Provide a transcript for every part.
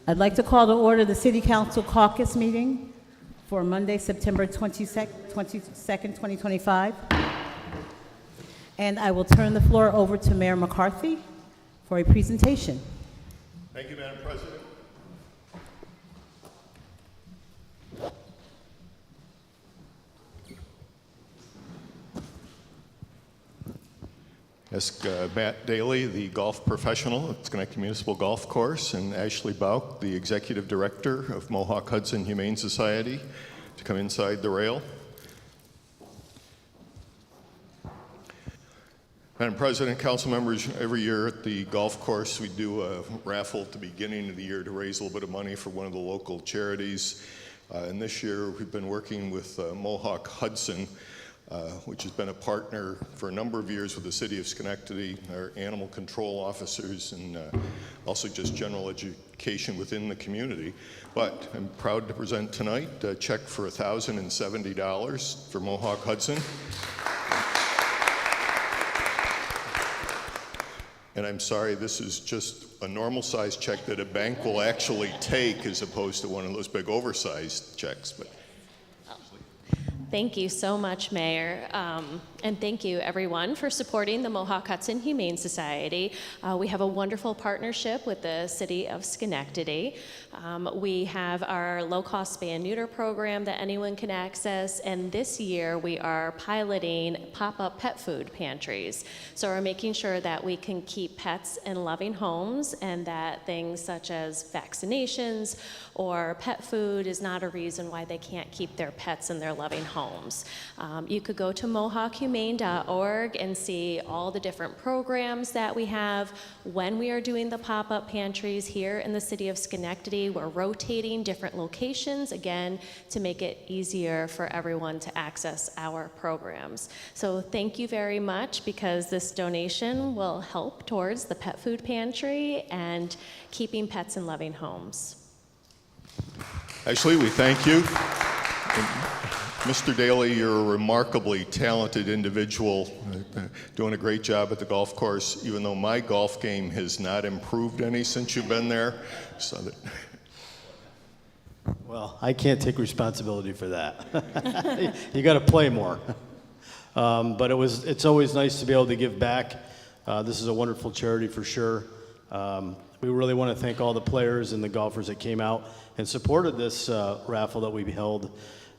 I'd like to call to order the City Council Caucus meeting for Monday, September 22nd, 2025. And I will turn the floor over to Mayor McCarthy for a presentation. Thank you, Madam President. Ask Matt Daly, the golf professional at Schenectady Municipal Golf Course, and Ashley Bauk, the Executive Director of Mohawk Hudson Humane Society, to come inside the rail. Madam President, council members, every year at the golf course we do a raffle at the beginning of the year to raise a little bit of money for one of the local charities. And this year we've been working with Mohawk Hudson, which has been a partner for a number of years with the city of Schenectady, our animal control officers, and also just general education within the community. But I'm proud to present tonight a check for $1,070 for Mohawk Hudson. And I'm sorry, this is just a normal sized check that a bank will actually take as opposed to one of those big oversized checks. But thank you so much, Mayor. And thank you, everyone, for supporting the Mohawk Hudson Humane Society. We have a wonderful partnership with the City of Schenectady. We have our low-cost spay and neuter program that anyone can access, and this year we are piloting pop-up pet food pantries. So we're making sure that we can keep pets in loving homes and that things such as vaccinations or pet food is not a reason why they can't keep their pets in their loving homes. You could go to mohawkhumane.org and see all the different programs that we have when we are doing the pop-up pantries here in the city of Schenectady. We're rotating different locations, again, to make it easier for everyone to access our programs. So thank you very much, because this donation will help towards the pet food pantry and keeping pets in loving homes. Ashley, we thank you. Mr. Daly, you're a remarkably talented individual, doing a great job at the golf course, even though my golf game has not improved any since you've been there. Well, I can't take responsibility for that. You got to play more. But it's always nice to be able to give back. This is a wonderful charity for sure. We really want to thank all the players and the golfers that came out and supported this raffle that we held.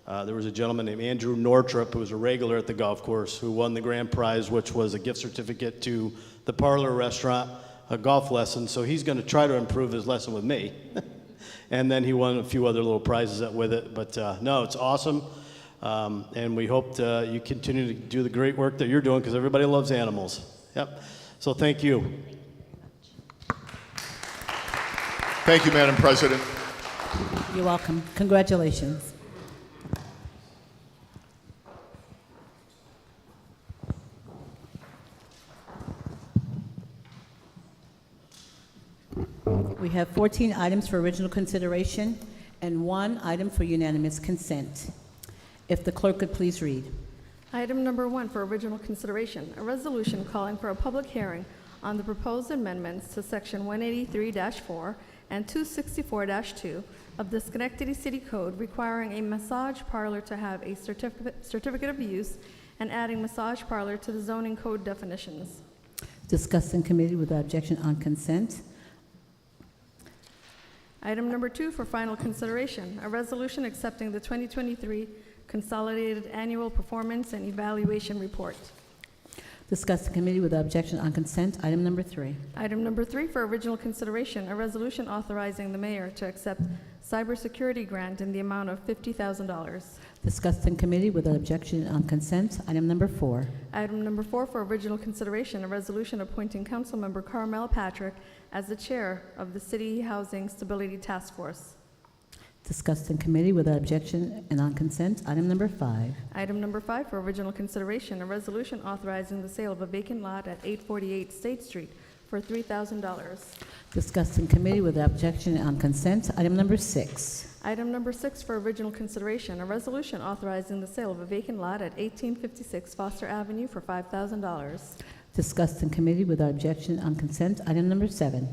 There was a gentleman named Andrew Nortrup, who was a regular at the golf course, who won the grand prize, which was a gift certificate to the Parlor Restaurant, a golf lesson. So he's going to try to improve his lesson with me. And then he won a few other little prizes with it. But no, it's awesome. And we hope you continue to do the great work that you're doing, because everybody loves animals. Yep. So thank you. Thank you, Madam President. You're welcome. Congratulations. We have 14 items for original consideration and 1 item for unanimous consent. If the clerk could please read. Item number 1 for original consideration, a resolution calling for a public hearing on the proposed amendments to Section 183-4 and 264-2 of the Schenectady City Code, requiring a massage parlor to have a certificate of use and adding massage parlor to the zoning code definitions. Discussed in committee without objection on consent. Item number 2 for final consideration, a resolution accepting the 2023 Consolidated Annual Performance and Evaluation Report. Discussed in committee without objection on consent. Item number 3. Item number 3 for original consideration, a resolution authorizing the mayor to accept cybersecurity grant in the amount of $50,000. Discussed in committee without objection on consent. Item number 4. Item number 4 for original consideration, a resolution appointing Councilmember Carmel Patrick as the chair of the City Housing Stability Task Force. Discussed in committee without objection and on consent. Item number 5. Item number 5 for original consideration, a resolution authorizing the sale of a vacant lot at 848 State Street for $3,000. Discussed in committee without objection and on consent. Item number 6. Item number 6 for original consideration, a resolution authorizing the sale of a vacant lot at 1856 Foster Avenue for $5,000. Discussed in committee without objection on consent. Item number 7.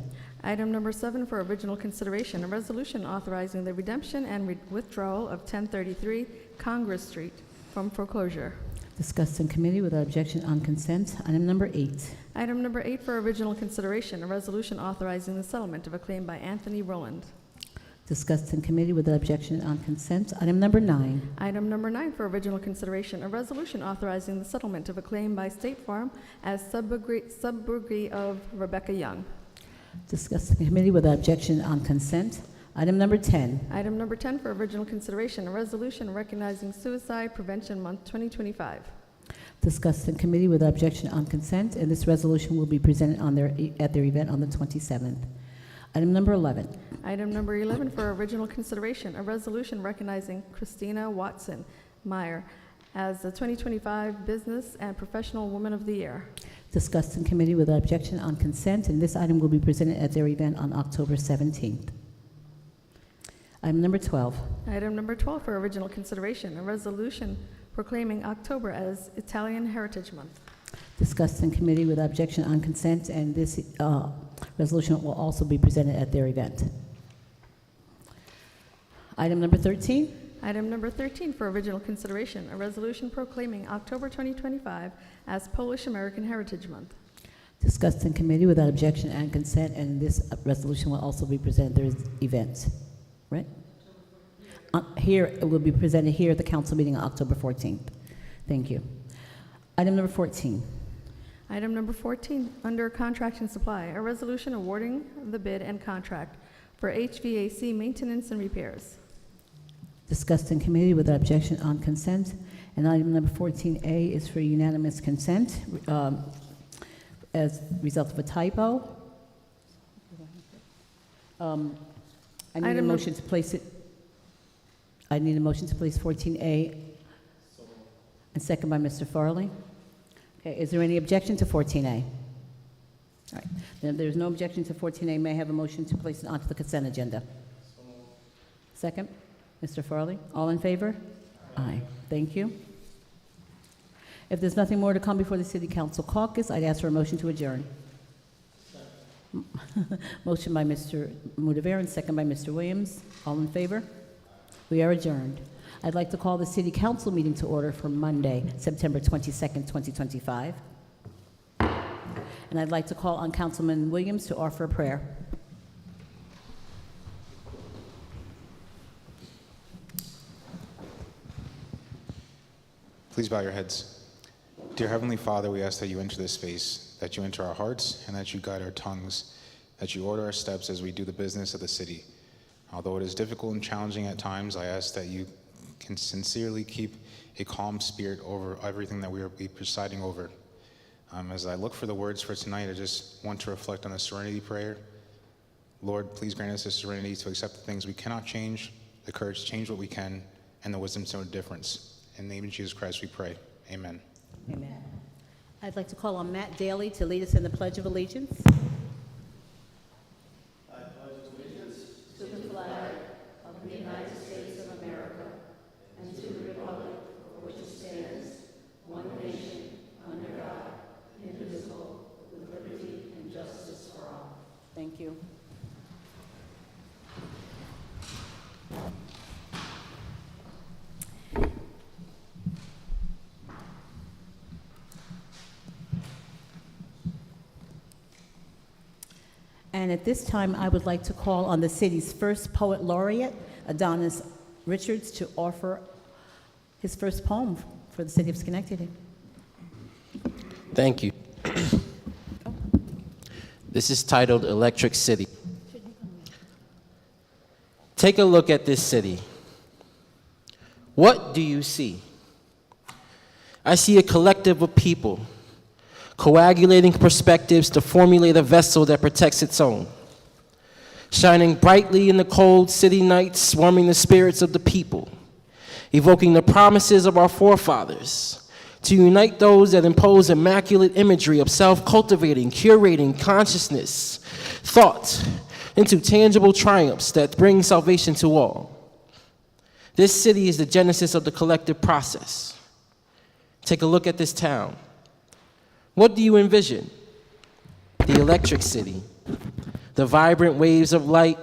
Item number 7 for original consideration, a resolution authorizing the redemption and withdrawal of 1033 Congress Street from foreclosure. Discussed in committee without objection on consent. Item number 8. Item number 8 for original consideration, a resolution authorizing the settlement of a claim by Anthony Rowland. Discussed in committee without objection on consent. Item number 9. Item number 9 for original consideration, a resolution authorizing the settlement of a claim by State Farm as subrogate of Rebecca Young. Discussed in committee without objection on consent. Item number 10. Item number 10 for original consideration, a resolution recognizing Suicide Prevention Month 2025. Discussed in committee without objection on consent, and this resolution will be presented at their event on the 27th. Item number 11. Item number 11 for original consideration, a resolution recognizing Christina Watson Meyer as the 2025 Business and Professional Woman of the Year. Discussed in committee without objection on consent, and this item will be presented at their event on October 17th. Item number 12. Item number 12 for original consideration, a resolution proclaiming October as Italian Heritage Month. Discussed in committee without objection on consent, and this resolution will also be presented at their event. Item number 13. Item number 13 for original consideration, a resolution proclaiming October 2025 as Polish American Heritage Month. Discussed in committee without objection and consent, and this resolution will also be presented at their event. Right? Here, it will be presented here at the council meeting on October 14th. Thank you. Item number 14. Item number 14, under contract and supply, a resolution awarding the bid and contract for HVAC maintenance and repairs. Discussed in committee without objection on consent. And item number 14A is for unanimous consent as a result of a typo. I need a Item motion to place it. I need a motion to place 14A and second by Mr. Farley. Okay, is there any objection to 14A? All right, then if there's no objection to 14A, may I have a motion to place it onto the consent agenda? Second, Mr. Farley, all in favor? Aye. Thank you. If there's nothing more to come before the City Council caucus, I'd ask for a motion to adjourn. Motion by Mr. Mudavar and second by Mr. Williams. All in favor? We are adjourned. I'd like to call the City Council meeting to order for Monday, September 22nd, 2025. And I'd like to call on Councilman Williams to offer a prayer. Please bow your heads. Dear Heavenly Father, we ask that you enter this space, that you enter our hearts, and that you guide our tongues, that you order our steps as we do the business of the city. Although it is difficult and challenging at times, I ask that you can sincerely keep a calm spirit over everything that we are presiding over. As I look for the words for tonight, I just want to reflect on the serenity prayer. Lord, please grant us the serenity to accept the things we cannot change, the courage to change what we can, and the wisdom to know the difference. In the name of Jesus Christ we pray. Amen. Amen. I'd like to call on Matt Daly to lead us in the Pledge of Allegiance. Thank you. And at this time, I would like to call on the city's first poet laureate, Adonis Richards, to offer his first poem for the city of Schenectady. Thank you. This is titled Electric City. Take a look at this city. What do you see? I see a collective of people coagulating perspectives to formulate a vessel that protects its own, shining brightly in the cold city nights, swarming the spirits of the people, evoking the promises of our forefathers, to unite those that impose immaculate imagery of self-cultivating, curating consciousness, thought, into tangible triumphs that bring salvation to all. This city is the genesis of the collective process. Take a look at this town. What do you envision? The electric city. the vibrant waves of light,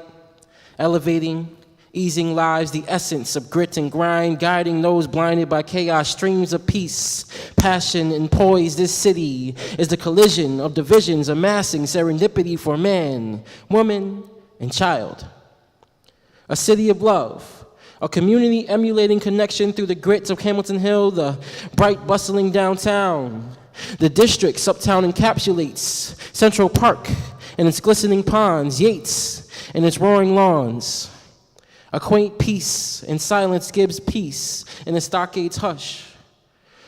elevating, easing lives, the essence of grit and grind, guiding those blinded by chaos, streams of peace, passion, and poise. This city is the collision of divisions, amassing serendipity for man, woman, and child. A city of love, a community emulating connection through the grits of Hamilton Hill, the bright, bustling downtown. The district's uptown encapsulates Central Park and its glistening ponds, Yates and its roaring lawns. A quaint peace and silence gives peace in the stockade's hush.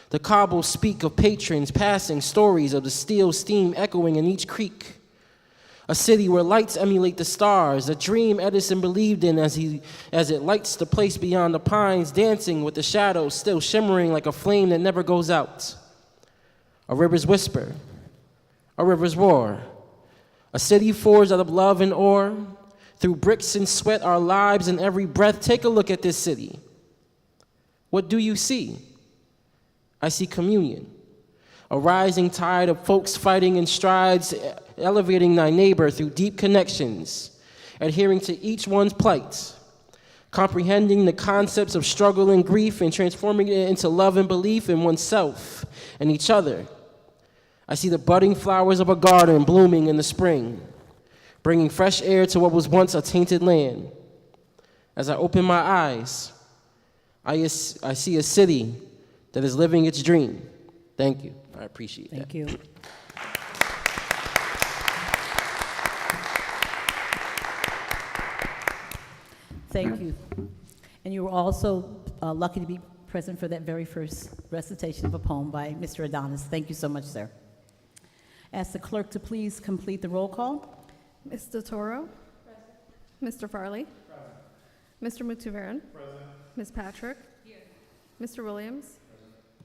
The cobbles speak of patrons passing, stories of the steel steam echoing in each creek. A city where lights emulate the stars, a dream Edison believed in as it lights the place beyond the pines, dancing with the shadows still shimmering like a flame that never goes out. A river's whisper, a river's roar, a city forged out of love and ore. Through bricks and sweat, our lives and every breath. Take a look at this city. What do you see? I see communion, a rising tide of folks fighting in strides, elevating thy neighbor through deep connections, adhering to each one's plight, comprehending the concepts of struggle and grief and transforming it into love and belief in oneself and each other. I see the budding flowers of a garden blooming in the spring, bringing fresh air to what was once a tainted land. As I open my eyes, I see a city that is living its dream. Thank you. I appreciate that. Thank you. Thank you. And you were also lucky to be present for that very first recitation of a poem by Mr. Adonis. Thank you so much, sir. Ask the clerk to please complete the roll call. Mr. Toro? Mr. Farley? Mr. Mutuveren? Ms. Patrick? Mr. Williams?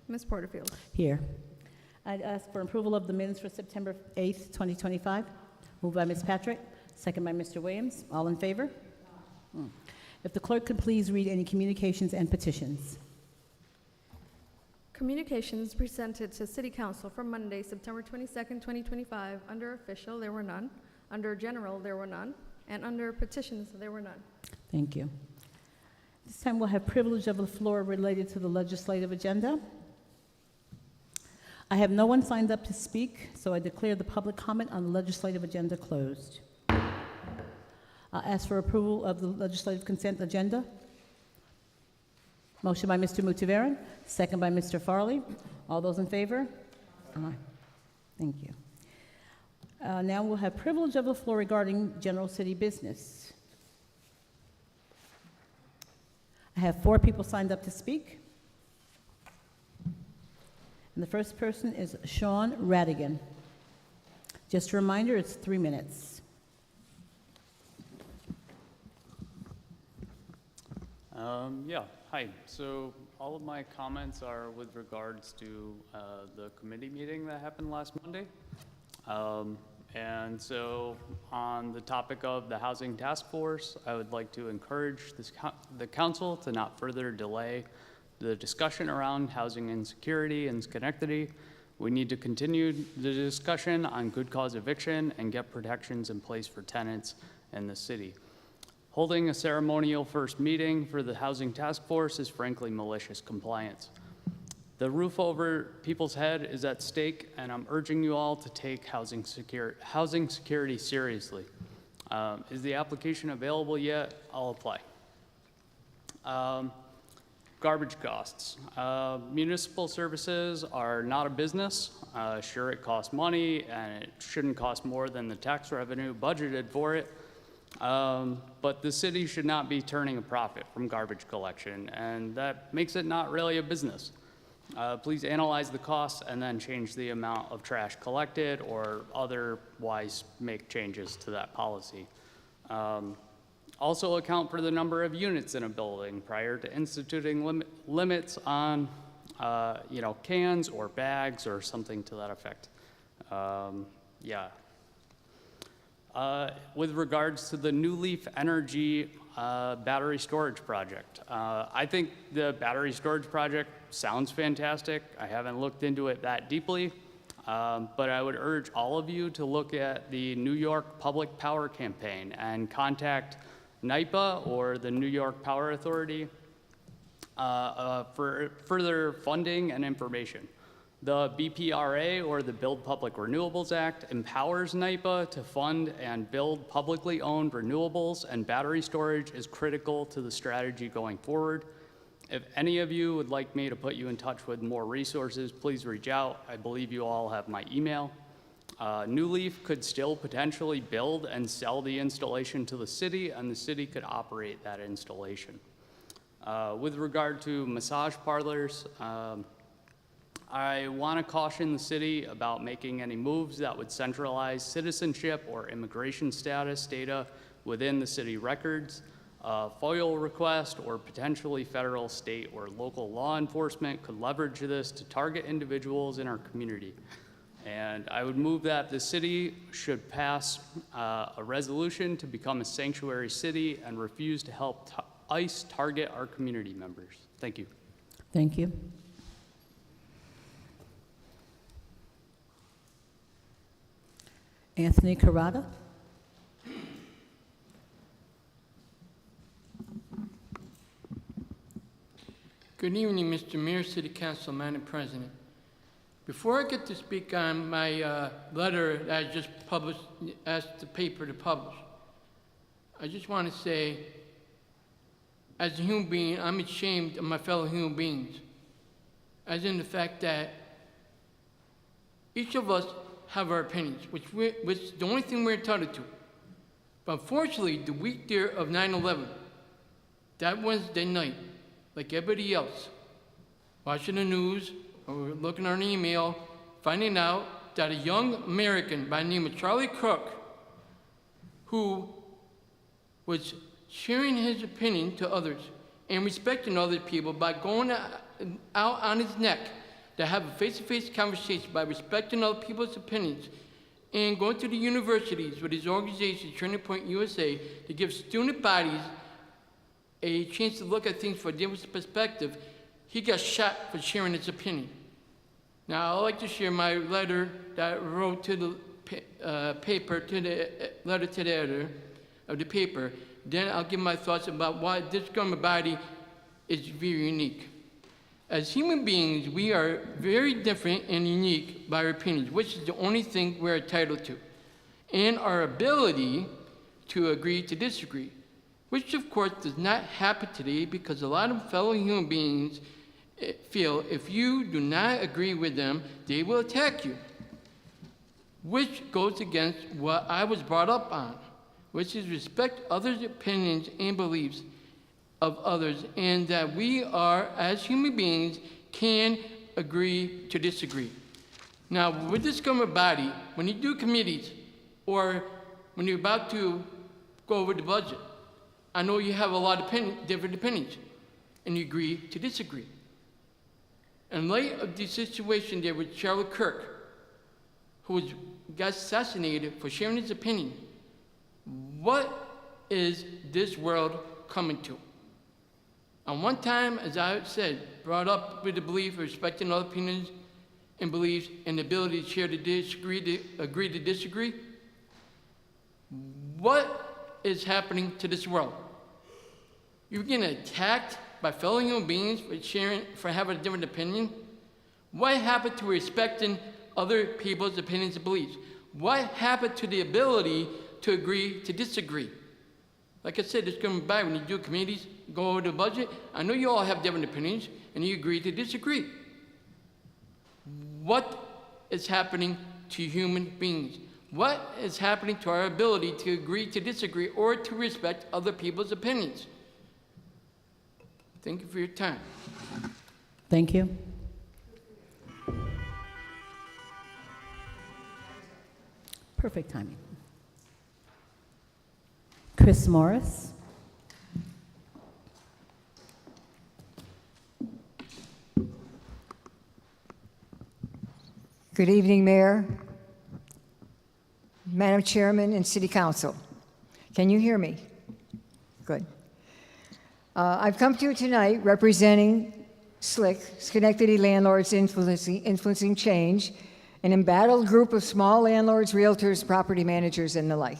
Ms. Porterfield? Here. I'd ask for approval of the minutes for September 8th, 2025. Moved by Ms. Patrick, second by Mr. Williams. All in favor? If the clerk could please read any communications and petitions. Communications presented to City Council for Monday, September 22nd, 2025. Under official, there were none. Under general, there were none. And under petitions, there were none. Thank you. This time we'll have privilege of the floor related to the legislative agenda. I have no one signed up to speak, so I declare the public comment on the legislative agenda closed. I'll ask for approval of the legislative consent agenda. Motion by Mr. Mutuveren, second by Mr. Farley. All those in favor? Aye. Thank you. Now we'll have privilege of the floor regarding general city business. I have 4 people signed up to speak. And the first person is Sean Radigan. Just a reminder, it's 3 minutes. Yeah, hi. So all of my comments are with regards to the committee meeting that happened last Monday. And so on the topic of the Housing Task Force, I would like to encourage the council to not further delay the discussion around housing insecurity in Schenectady. We need to continue the discussion on good cause eviction and get protections in place for tenants in the city. Holding a ceremonial first meeting for the Housing Task Force is frankly malicious compliance. The roof over people's head is at stake, and I'm urging you all to take housing security seriously. Is the application available yet? I'll apply. Garbage costs. Municipal services are not a business. Sure, it costs money, and it shouldn't cost more than the tax revenue budgeted for it. But the city should not be turning a profit from garbage collection, and that makes it not really a business. Please analyze the costs and then change the amount of trash collected or otherwise make changes to that policy. Also account for the number of units in a building prior to instituting limits on cans or bags or something to that effect. With regards to the New Leaf Energy battery storage project, I think the battery storage project sounds fantastic. I haven't looked into it that deeply, But I would urge all of you to look at the New York Public Power Campaign and contact NYPA or the New York Power Authority for further funding and information. The BPRA, or the Build Public Renewables Act, empowers NYPA to fund and build publicly owned renewables, and battery storage is critical to the strategy going forward. If any of you would like me to put you in touch with more resources, please reach out. I believe you all have my email. New Leaf could still potentially build and sell the installation to the city, and the city could operate that installation. With regard to massage parlors, I want to caution the city about making any moves that would centralize citizenship or immigration status data within the city records. FOIL request or potentially federal, state, or local law enforcement could leverage this to target individuals in our community. And I would move that the city should pass a resolution to become a sanctuary city and refuse to help ICE target our community members. Thank you. Thank you. Anthony Carrata. Good evening, Mr. Mayor, City Council, Madam President. Before I get to speak on my letter that I just published, asked the paper to publish, I just want to say, as a human being, I'm ashamed of my fellow human beings, as in the fact that each of us have our opinions, which is the only thing we're entitled to. But unfortunately, the week there of 9/11, that Wednesday night, like everybody else, watching the news or looking on an email, finding out that a young American by the name of Charlie Cook, who was sharing his opinion to others and respecting other people by going out on his neck to have a face-to-face conversation by respecting other people's opinions and going to the universities with his organization, Turning Point USA, to give student bodies a chance to look at things from a different perspective. He got shot for sharing his opinion. Now, I'd like to share my letter that I wrote to the paper, to the letter to the editor of the paper. Then I'll give my thoughts about why this government body is very unique. As human beings, we are very different and unique by our opinions, which is the only thing we're entitled to, and our ability to agree to disagree, which of course does not happen today because a lot of fellow human beings feel if you do not agree with them, they will attack you, which goes against what I was brought up on, which is respect others' opinions and beliefs of others, and that we are, as human beings, can agree to disagree. Now, with this government body, when you do committees, or when you're about to go over the budget, I know you have a lot of different opinions, and you agree to disagree. In light of the situation there with Charlie Kirk, who got assassinated for sharing his opinion, what is this world coming to? On one time, as I said, brought up with the belief of respecting other opinions and beliefs and the ability to share to disagree, to agree to disagree. What is happening to this world? You're getting attacked by fellow human beings for having a different opinion? What happened to respecting other people's opinions and beliefs? What happened to the ability to agree to disagree? Like I said, it's coming by when you do committees, go over the budget. I know you all have different opinions, and you agree to disagree. What is happening to human beings? What is happening to our ability to agree to disagree or to respect other people's opinions? Thank you for your time. Thank you. Perfect timing. Chris Morris. Good evening, Mayor, Madam Chairman, and City Council. Can you hear me? Good. I've come to you tonight representing SLIC, Schenectady Landlords Influencing Change, an embattled group of small landlords, realtors, property managers, and the like.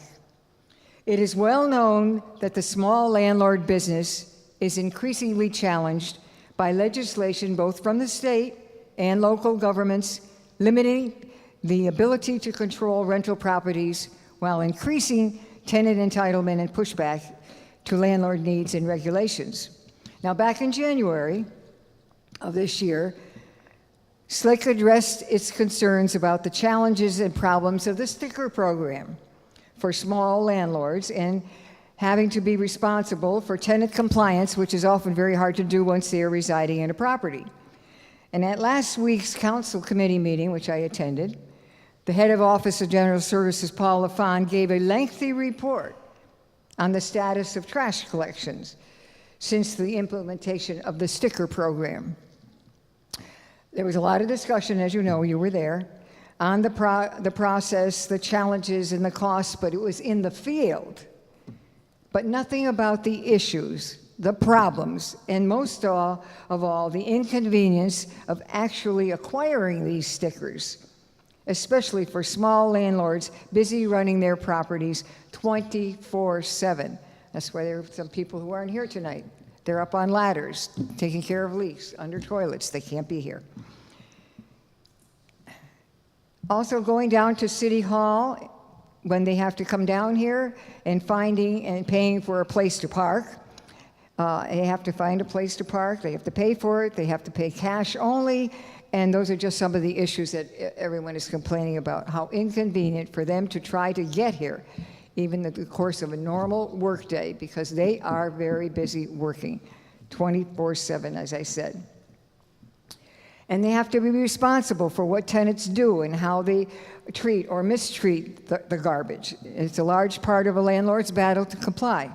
It is well known that the small landlord business is increasingly challenged by legislation both from the state and local governments limiting the ability to control rental properties while increasing tenant entitlement and pushback to landlord needs and regulations. Now, back in January of this year, SLIC addressed its concerns about the challenges and problems of the sticker program for small landlords and having to be responsible for tenant compliance, which is often very hard to do once they are residing in a property. And at last week's council committee meeting, which I attended, the head of Office of General Services, Paul Lafond, gave a lengthy report on the status of trash collections since the implementation of the sticker program. There was a lot of discussion, as you know, you were there, on the process, the challenges, and the costs, but it was in the field. But nothing about the issues, the problems, and most of all, the inconvenience of actually acquiring these stickers, especially for small landlords busy running their properties 24/7. That's why there are some people who aren't here tonight. They're up on ladders, taking care of leaks, under toilets. They can't be here. Also going down to City Hall when they have to come down here and finding and paying for a place to park. They have to find a place to park. They have to pay for it. They have to pay cash only. And those are just some of the issues that everyone is complaining about, how inconvenient for them to try to get here, even in the course of a normal workday, because they are very busy working 24/7, as I said. And they have to be responsible for what tenants do and how they treat or mistreat the garbage. It's a large part of a landlord's battle to comply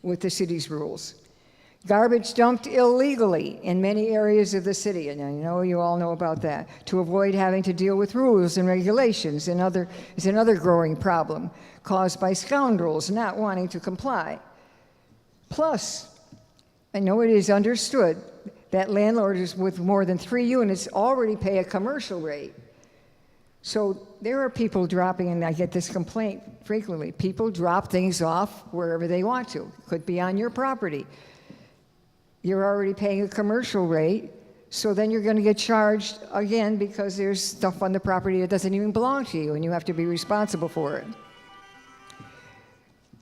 with the city's rules. Garbage dumped illegally in many areas of the city, and I know you all know about that, to avoid having to deal with rules and regulations is another growing problem caused by scoundrels not wanting to comply. Plus, I know it is understood that landlords with more than 3 units already pay a commercial rate. So there are people dropping, and I get this complaint frequently, people drop things off wherever they want to. Could be on your property. You're already paying a commercial rate, so then you're going to get charged again because there's stuff on the property that doesn't even belong to you, and you have to be responsible for it.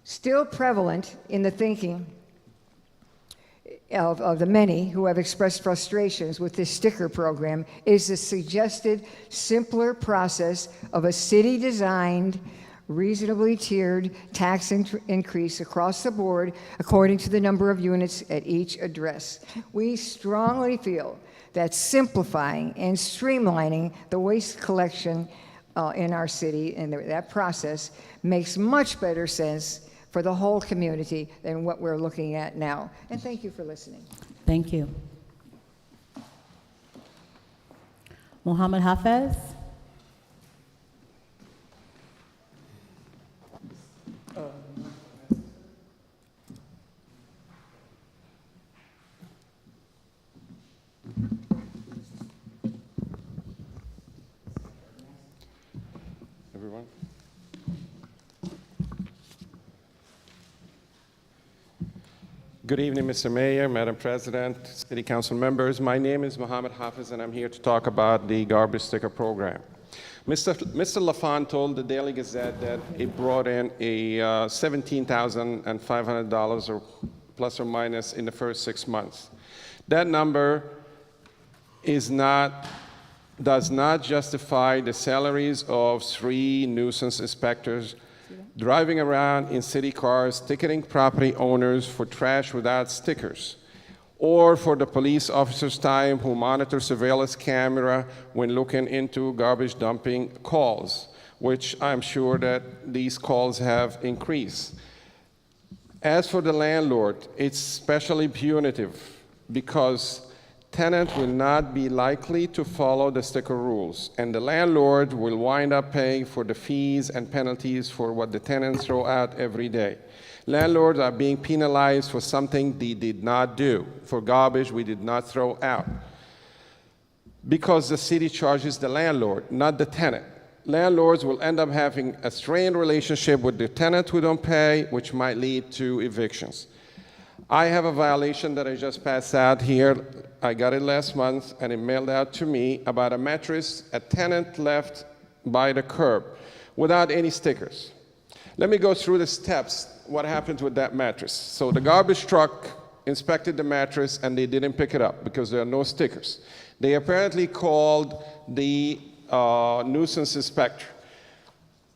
Still prevalent in the thinking of the many who have expressed frustrations with this sticker program is the suggested simpler process of a city-designed, reasonably tiered tax increase across the board according to the number of units at each address. We strongly feel that simplifying and streamlining the waste collection in our city and that process makes much better sense for the whole community than what we're looking at now. And thank you for listening. Thank you. Mohammed Hafez? Everyone. Good evening, Mr. Mayor, Madam President, City Council members. My name is Mohammed Hafiz, and I'm here to talk about the garbage sticker program. Mr. Lafond told the Daily Gazette that it brought in a $17,500 or plus or minus in the first 6 months. That number does not justify the salaries of 3 nuisance inspectors driving around in city cars, ticketing property owners for trash without stickers, or for the police officer's time who monitor surveillance camera when looking into garbage dumping calls, which I'm sure that these calls have increased. As for the landlord, it's especially punitive because tenant will not be likely to follow the sticker rules, and the landlord will wind up paying for the fees and penalties for what the tenants throw out every day. Landlords are being penalized for something they did not do, for garbage we did not throw out. because the city charges the landlord, not the tenant. Landlords will end up having a strained relationship with the tenant who don't pay, which might lead to evictions. I have a violation that I just passed out here. I got it last month, and it mailed out to me about a mattress a tenant left by the curb without any stickers. Let me go through the steps, what happened with that mattress. So the garbage truck inspected the mattress, and they didn't pick it up because there are no stickers. They apparently called the nuisance inspector.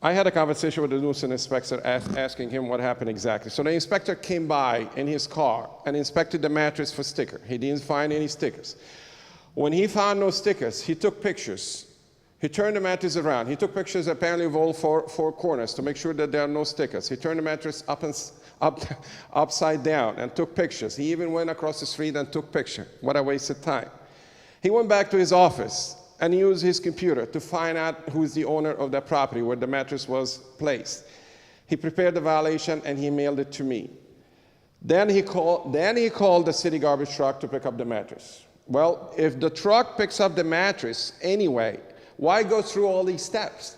I had a conversation with the nuisance inspector asking him what happened exactly. So the inspector came by in his car and inspected the mattress for sticker. He didn't find any stickers. When he found no stickers, he took pictures. He turned the mattress around. He took pictures apparently of all four corners to make sure that there are no stickers. He turned the mattress upside down and took pictures. He even went across the street and took pictures. What a waste of time. He went back to his office and used his computer to find out who's the owner of that property where the mattress was placed. He prepared the violation and he mailed it to me. Then he called the city garbage truck to pick up the mattress. Well, if the truck picks up the mattress anyway, why go through all these steps?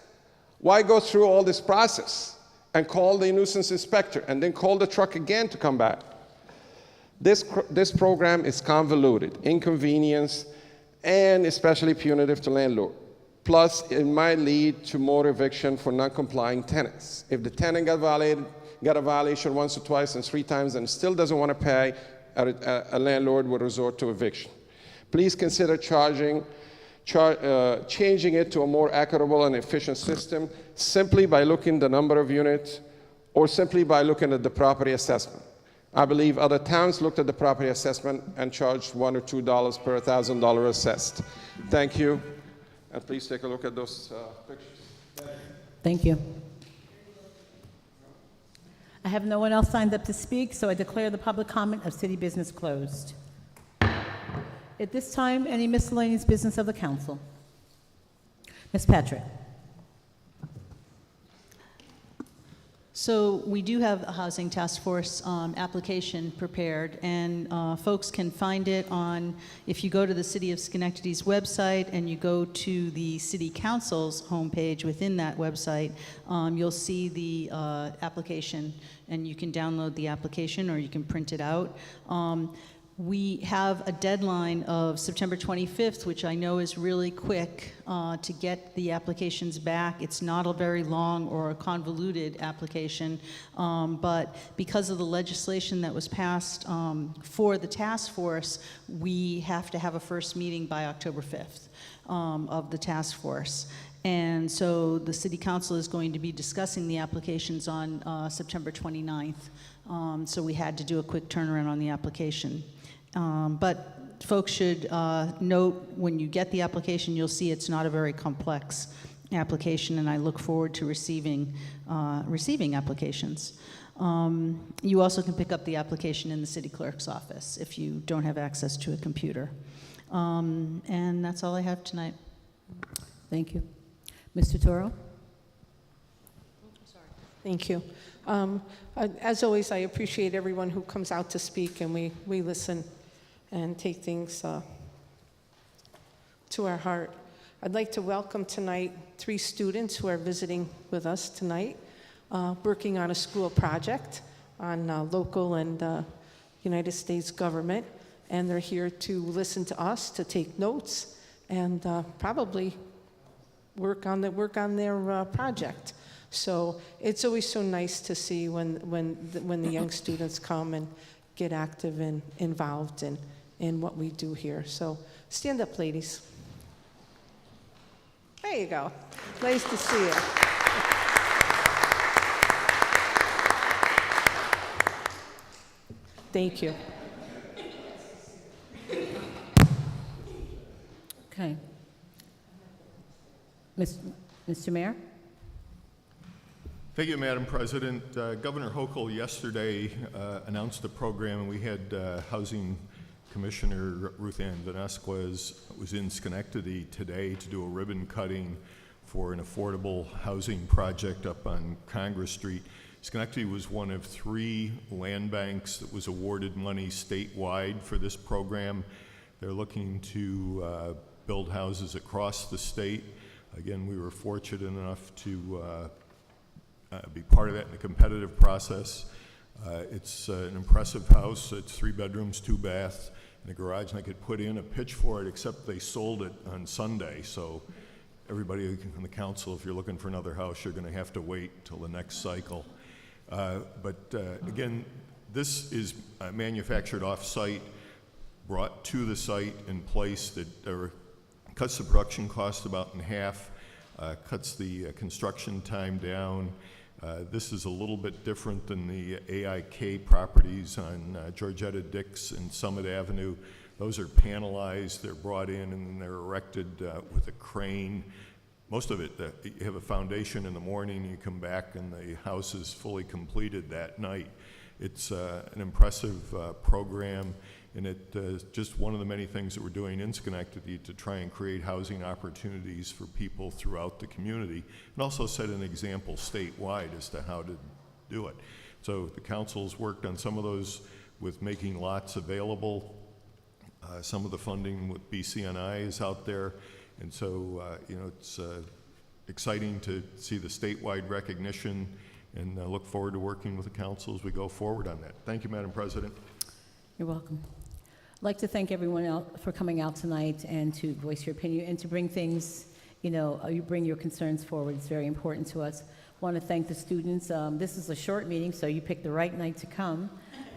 Why go through all this process and call the nuisance inspector and then call the truck again to come back? This program is convoluted, inconvenience, and especially punitive to landlord. Plus, it might lead to more eviction for non-complying tenants. If the tenant got a violation once or twice and 3 times and still doesn't want to pay, a landlord would resort to eviction. Please consider changing it to a more equitable and efficient system simply by looking at the number of units or simply by looking at the property assessment. I believe other towns looked at the property assessment and charged $1 or $2 per $1,000 assessed. Thank you, and please take a look at those pictures. Thank you. I have no one else signed up to speak, so I declare the public comment of city business closed. At this time, any miscellaneous business of the council? Ms. Patrick. So we do have a Housing Task Force application prepared, and folks can find it on, if you go to the City of Schenectady's website and you go to the City Council's homepage within that website, you'll see the application, and you can download the application or you can print it out. We have a deadline of September 25th, which I know is really quick to get the applications back. It's not a very long or a convoluted application, but because of the legislation that was passed for the task force, we have to have a first meeting by October 5th of the task force. And so the City Council is going to be discussing the applications on September 29th. So we had to do a quick turnaround on the application. But folks should note when you get the application, you'll see it's not a very complex application, and I look forward to receiving applications. You also can pick up the application in the city clerk's office if you don't have access to a computer. And that's all I have tonight. Thank you. Mr. Toro? Thank you. As always, I appreciate everyone who comes out to speak, and we listen and take things to our heart. I'd like to welcome tonight 3 students who are visiting with us tonight, working on a school project on local and United States government, and they're here to listen to us, to take notes, and probably work on their project. So it's always so nice to see when the young students come and get active and involved in what we do here. So stand up, ladies. There you go. Nice to see you. Thank you. Okay. Mr. Mayor? Thank you, Madam President. Governor Hochul yesterday announced the program, and we had Housing Commissioner Ruth Ann Vasquez was in Schenectady today to do a ribbon cutting for an affordable housing project up on Congress Street. Schenectady was one of 3 land banks that was awarded money statewide for this program. They're looking to build houses across the state. Again, we were fortunate enough to be part of that in a competitive process. It's an impressive house. It's 3 bedrooms, 2 baths, and a garage, and I could put in a pitch for it, except they sold it on Sunday. So everybody in the council, if you're looking for another house, you're going to have to wait till the next cycle. Again, this is manufactured off-site, brought to the site in place that cuts the production cost about in half, cuts the construction time down. This is a little bit different than the AIK properties on Georgetta Dix and Summit Avenue. Those are panelized, they're brought in and they're erected with a crane. Most of it, you have a foundation in the morning, you come back and the house is fully completed that night. It's an impressive program, and it's just one of the many things that we're doing in Schenectady to try and create housing opportunities for people throughout the community, and also set an example statewide as to how to do it. So the council's worked on some of those with making lots available. Some of the funding with BCNI is out there, and so it's exciting to see the statewide recognition, and look forward to working with the council as we go forward on that. Thank you, Madam President. You're welcome. I'd like to thank everyone out for coming out tonight and to voice your opinion and to bring things, you bring your concerns forward. It's very important to us. Want to thank the students. This is a short meeting, so you picked the right night to come.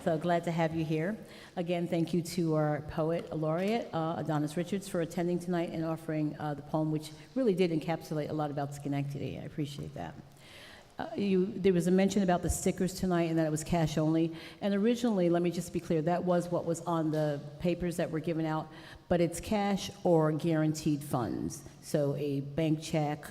So glad to have you here. Again, thank you to our poet laureate, Adonis Richards, for attending tonight and offering the poem, which really did encapsulate a lot about Schenectady. I appreciate that. There was a mention about the stickers tonight and that it was cash only. And originally, let me just be clear, that was what was on the papers that were given out, but it's cash or guaranteed funds. So a bank check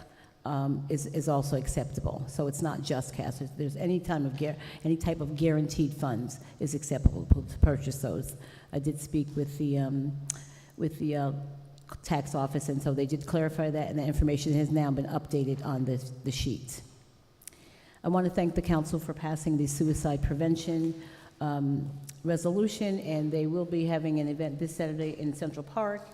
is also acceptable. So it's not just cash. There's any type of guaranteed funds is acceptable to purchase those. I did speak with the tax office, and so they did clarify that, and the information has now been updated on the sheet. I want to thank the council for passing the suicide prevention resolution, and they will be having an event this Saturday in Central Park,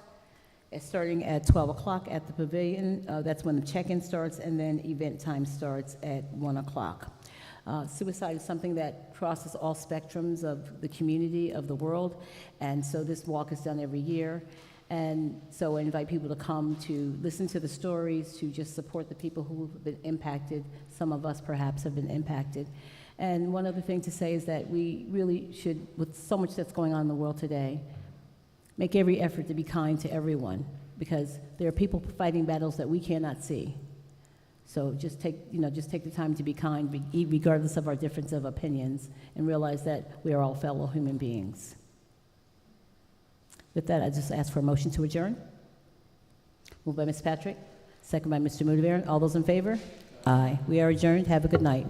starting at 12 o'clock at the pavilion. That's when the check-in starts, and then event time starts at 1 o'clock. Suicide is something that crosses all spectrums of the community, of the world, and so this walk is done every year. And so I invite people to come to listen to the stories, to just support the people who have been impacted. Some of us perhaps have been impacted. And one other thing to say is that we really should, with so much that's going on in the world today, make every effort to be kind to everyone, because there are people fighting battles that we cannot see. So just take the time to be kind, regardless of our difference of opinions, and realize that we are all fellow human beings. With that, I just ask for a motion to adjourn. Moved by Ms. Patrick, second by Mr. Mudavar. All those in favor? Aye. We are adjourned. Have a good night.